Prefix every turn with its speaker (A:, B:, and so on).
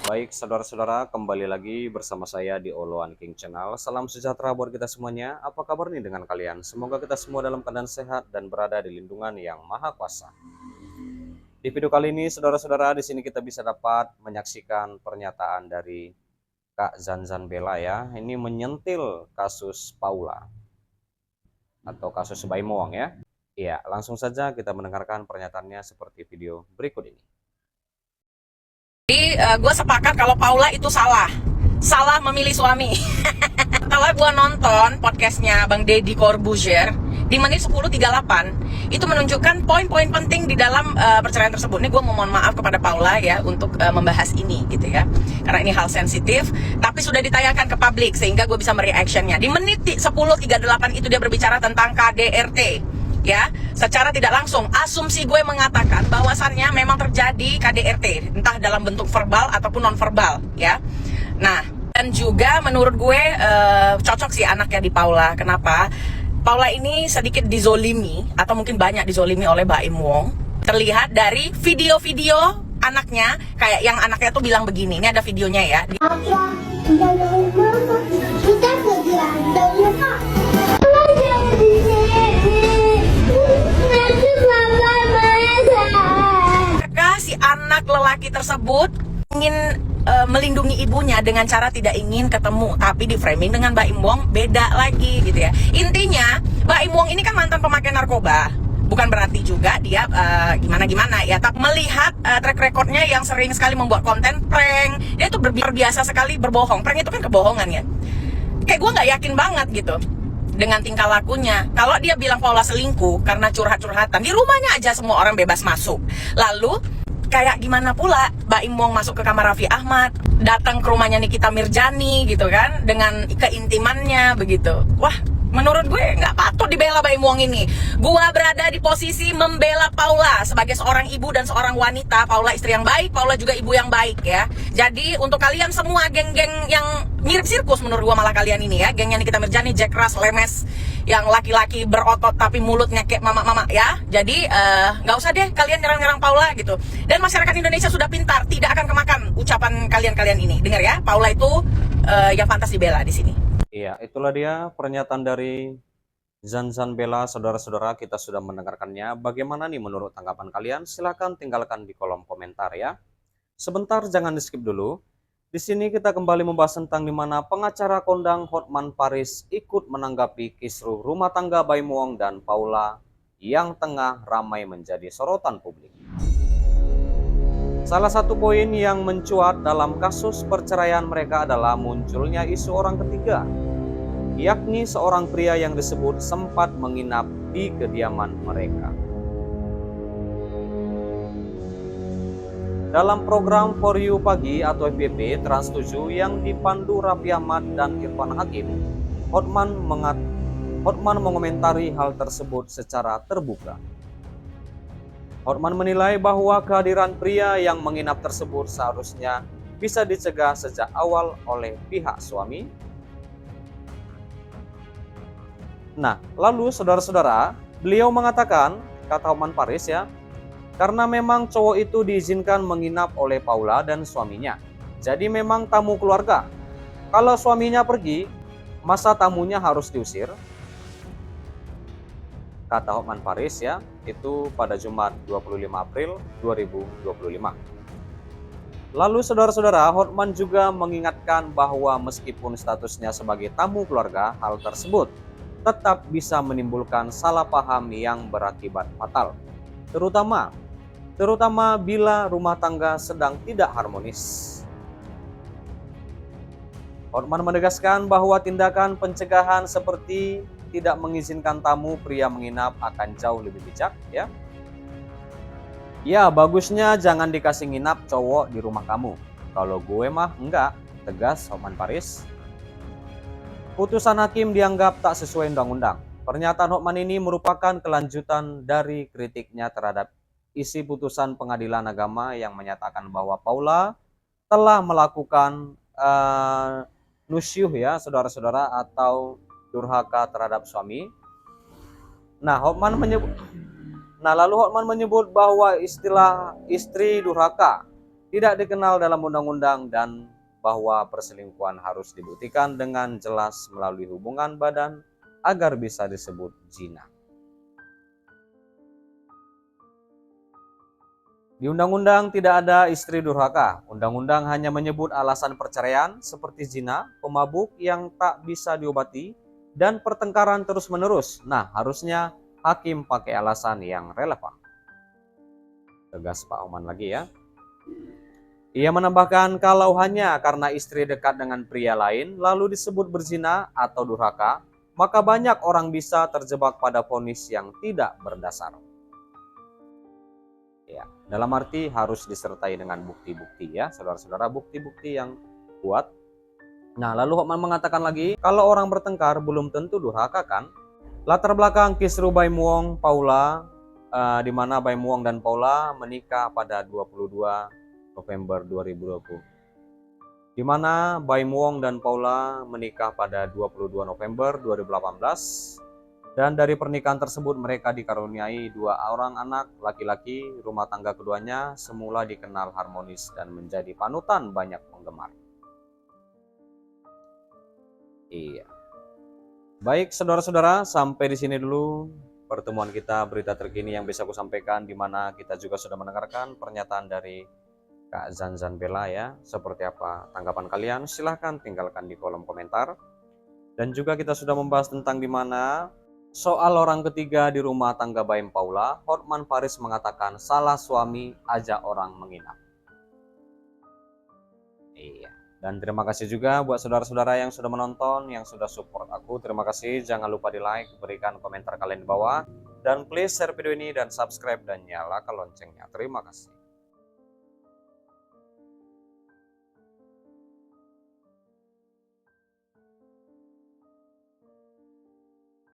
A: Baik, saudara-saudara, kembali lagi bersama saya di Oloan King Channel. Salam sejahtera buat kita semuanya. Apa kabar nih dengan kalian? Semoga kita semua dalam keadaan sehat dan berada di lindungan yang Maha Kuasa. Di video kali ini, saudara-saudara, di sini kita bisa dapat menyaksikan pernyataan dari Kak Zanzan Bella ya. Ini menyentil kasus Paula atau kasus Baim Wong ya. Iya, langsung saja kita mendengarkan pernyataannya seperti video berikut ini.
B: Jadi gue sepakat kalau Paula itu salah memilih suami. Setelah gue nonton podcastnya Bang Deddy Corbuzier di menit 10:38 itu menunjukkan poin-poin penting di dalam perceraian tersebut. Ini gue mohon maaf kepada Paula ya untuk membahas ini gitu ya, karena ini hal sensitif, tapi sudah ditayangkan ke publik sehingga gue bisa mereactionnya. Di menit 10:38 itu dia berbicara tentang KDRT. Ya, secara tidak langsung asumsi gue mengatakan bahwasannya memang terjadi KDRT entah dalam bentuk verbal ataupun non verbal ya. Nah, dan juga menurut gue cocok sih anaknya di Paula. Kenapa? Paula ini sedikit dizolimi atau mungkin banyak dizolimi oleh Baim Wong. Terlihat dari video-video anaknya, kayak yang anaknya tuh bilang begini. Ini ada videonya ya. Si anak lelaki tersebut ingin melindungi ibunya dengan cara tidak ingin ketemu, tapi di framing dengan Baim Wong beda lagi gitu ya. Intinya Baim Wong ini kan mantan pemakai narkoba, bukan berarti juga dia gimana-gimana ya, tapi melihat track recordnya yang sering sekali membuat konten prank, dia tuh berbiasa sekali berbohong. Prank itu kan kebohongan ya. Kayak gue nggak yakin banget gitu dengan tingkah lakunya. Kalau dia bilang Paula selingkuh karena curhat-curhatan, di rumahnya aja semua orang bebas masuk. Lalu kayak gimana pula Baim Wong masuk ke kamar Raffi Ahmad, datang ke rumahnya Nikita Mirjani gitu kan, dengan keintimannya begitu. Wah, menurut gue nggak patut dibela Baim Wong ini. Gua berada di posisi membela Paula sebagai seorang ibu dan seorang wanita. Paula istri yang baik, Paula juga ibu yang baik ya. Jadi untuk kalian semua geng-geng yang mirip sirkus menurut gua malah kalian ini ya, gengnya Nikita Mirjani, Jack Ras, Lemes, yang laki-laki berotot tapi mulutnya kayak mama-mama ya. Jadi nggak usah deh kalian nyerang-nyerang Paula gitu. Dan masyarakat Indonesia sudah pintar, tidak akan kemakan ucapan kalian-kalian ini. Dengar ya, Paula itu yang pantas dibela di sini.
A: Iya, itulah dia pernyataan dari Zanzan Bella. Saudara-saudara, kita sudah mendengarkannya. Bagaimana nih menurut tanggapan kalian? Silahkan tinggalkan di kolom komentar ya. Sebentar, jangan di skip dulu. Di sini kita kembali membahas tentang di mana pengacara kondang Hotman Paris ikut menanggapi kisruh rumah tangga Baim Wong dan Paula yang tengah ramai menjadi sorotan publik. Salah satu poin yang mencuat dalam kasus perceraian mereka adalah munculnya isu orang ketiga, yakni seorang pria yang disebut sempat menginap di kediaman mereka. Dalam program For You Pagi atau FYP Trans 7 yang dipandu Raffi Ahmad dan Irfan Hakim, Hotman mengomentari hal tersebut secara terbuka. Hotman menilai bahwa kehadiran pria yang menginap tersebut seharusnya bisa dicegah sejak awal oleh pihak suami. Nah, lalu saudara-saudara, beliau mengatakan, kata Hotman Paris ya, karena memang cowok itu diizinkan menginap oleh Paula dan suaminya. Jadi memang tamu keluarga. Kalau suaminya pergi, masa tamunya harus diusir? Kata Hotman Paris ya, itu pada Jumat 25 April 2025. Lalu saudara-saudara, Hotman juga mengingatkan bahwa meskipun statusnya sebagai tamu keluarga, hal tersebut tetap bisa menimbulkan salah paham yang berakibat fatal. Terutama bila rumah tangga sedang tidak harmonis. Hotman menegaskan bahwa tindakan pencegahan seperti tidak mengizinkan tamu pria menginap akan jauh lebih bijak ya. Ya, bagusnya jangan dikasih nginap cowok di rumah kamu. Kalau gue mah enggak, tegas Hotman Paris. Putusan hakim dianggap tak sesuai undang-undang. Pernyataan Hotman ini merupakan kelanjutan dari kritiknya terhadap isi putusan Pengadilan Agama yang menyatakan bahwa Paula telah melakukan nusyuh ya, saudara-saudara, atau durhaka terhadap suami. Lalu Hotman menyebut bahwa istilah istri durhaka tidak dikenal dalam undang-undang, dan bahwa perselingkuhan harus dibuktikan dengan jelas melalui hubungan badan agar bisa disebut zina. Di undang-undang tidak ada istri durhaka. Undang-undang hanya menyebut alasan perceraian seperti zina, pemabuk yang tak bisa diobati, dan pertengkaran terus-menerus. Nah, harusnya hakim pakai alasan yang relevan. Tegas Pak Oman lagi ya. Ia menambahkan kalau hanya karena istri dekat dengan pria lain lalu disebut berzina atau durhaka, maka banyak orang bisa terjebak pada vonis yang tidak berdasar. Ya, dalam arti harus disertai dengan bukti-bukti ya, saudara-saudara, bukti-bukti yang kuat. Nah, lalu Hotman mengatakan lagi, kalau orang bertengkar belum tentu durhaka kan? Latar belakang kisruh Baim Wong Paula, di mana Baim Wong dan Paula menikah pada 22 November 2020. Di mana Baim Wong dan Paula menikah pada 22 November 2018. Dan dari pernikahan tersebut mereka dikaruniai 2 orang anak laki-laki. Rumah tangga keduanya semula dikenal harmonis dan menjadi panutan banyak penggemar. Iya. Baik saudara-saudara, sampai di sini dulu pertemuan kita berita terkini yang bisa aku sampaikan, di mana kita juga sudah mendengarkan pernyataan dari Kak Zanzan Bella ya. Seperti apa tanggapan kalian? Silahkan tinggalkan di kolom komentar. Dan juga kita sudah membahas tentang di mana soal orang ketiga di rumah tangga Baim Paula. Hotman Paris mengatakan salah suami ajak orang menginap. Iya. Dan terima kasih juga buat saudara-saudara yang sudah menonton, yang sudah support aku. Terima kasih. Jangan lupa di like, berikan komentar kalian di bawah. Dan please share video ini dan subscribe dan nyalakan loncengnya. Terima kasih.